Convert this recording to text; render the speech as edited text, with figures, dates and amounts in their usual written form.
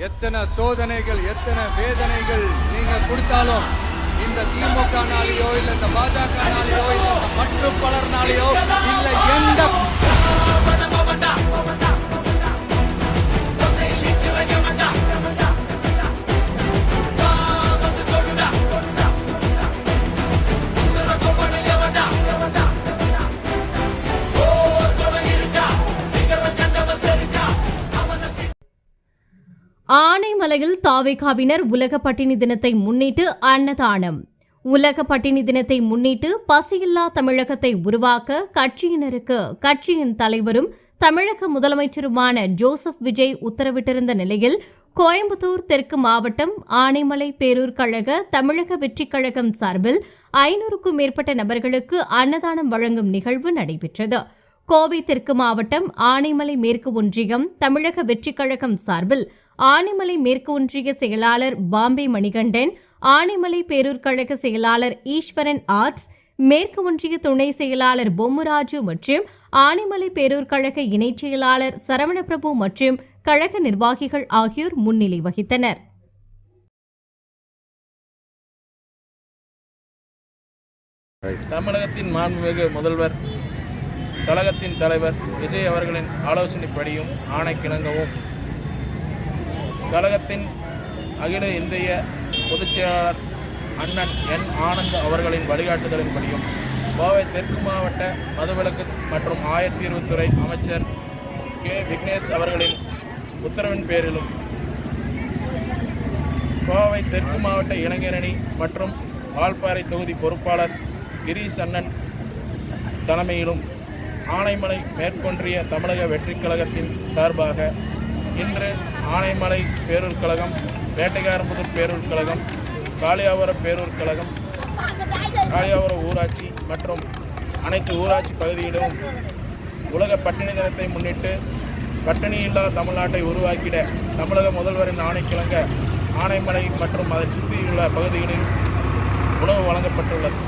எத்தனை சோதனைகள் எத்தனை வேதனைகள் நீங்க கொடுத்தாலும் இந்த திமுகனாலேயோ இல்ல இந்த பாஜகனாலேயோ இல்ல மற்றும் பலர்னாலேயோ இல்ல எந்த ஆனைமலையில் தாவேகாவினர் உலக பட்டினி தினத்தை முன்னிட்டு அன்னதானம். உலக பட்டினி தினத்தை முன்னிட்டு பசியில்லா தமிழகத்தை உருவாக்க கட்சியினருக்கு கட்சியின் தலைவரும் தமிழக முதலமைச்சருமான ஜோசப் விஜய் உத்தரவிட்டிருந்த நிலையில் கோயம்புத்தூர் தெற்கு மாவட்டம் ஆனைமலை பேரூர் கழக தமிழக வெற்றிக் கழகம் சார்பில் 500க்கும் மேற்பட்ட நபர்களுக்கு அன்னதானம் வழங்கும் நிகழ்வு நடைபெற்றது. கோவை தெற்கு மாவட்டம் ஆனைமலை மேற்கு ஒன்றியம் தமிழக வெற்றிக் கழகம் சார்பில் ஆனைமலை மேற்கு ஒன்றிய செயலாளர் பாம்பே மணிகண்டன், ஆனைமலை பேரூர் கழக செயலாளர் ஈஸ்வரன் ஆர்ட்ஸ், மேற்கு ஒன்றிய துணை செயலாளர் பொம்முராஜு மற்றும் ஆனைமலை பேரூர் கழக இணைச் செயலாளர் சரவணபிரபு மற்றும் கழக நிர்வாகிகள் ஆகியோர் முன்னிலை வகித்தனர். தமிழகத்தின் மாண்புமிகு முதல்வர் கழகத்தின் தலைவர் விஜய் அவர்களின் ஆலோசனைப்படியும் ஆணைக்கிணங்கவும் கழகத்தின் அகில இந்திய பொதுச் செயலாளர் அண்ணன் என் ஆனந்த் அவர்களின் வழிகாட்டுதலின்படியும் கோவை தெற்கு மாவட்ட மதுவிலக்கு மற்றும் ஆயத்தீர்வுத்துறை அமைச்சர் கே விக்னேஷ் அவர்களின் உத்தரவின் பேரிலும் கோவை தெற்கு மாவட்ட இளைஞரணி மற்றும் வால்பாறை தொகுதி பொறுப்பாளர் கிரீஷ் அண்ணன் தலைமையிலும் ஆனைமலை மேற்கொன்றிய தமிழக வெற்றிக் கழகத்தின் சார்பாக இன்று ஆனைமலை பேரூர் கழகம், வேட்டைக்காரம்புதூர் பேரூர் கழகம், காளியாவரம் பேரூர் கழகம், காளியாவரம் ஊராட்சி மற்றும் அனைத்து ஊராட்சி பகுதிகளிலும் உலக பட்டினி தினத்தை முன்னிட்டு பட்டினியில்லா தமிழ்நாட்டை உருவாக்கிட தமிழக முதல்வரின் ஆணைக்கிணங்க ஆனைமலை மற்றும் அதை சுற்றியுள்ள பகுதிகளில் உணவு வழங்கப்பட்டுள்ளது.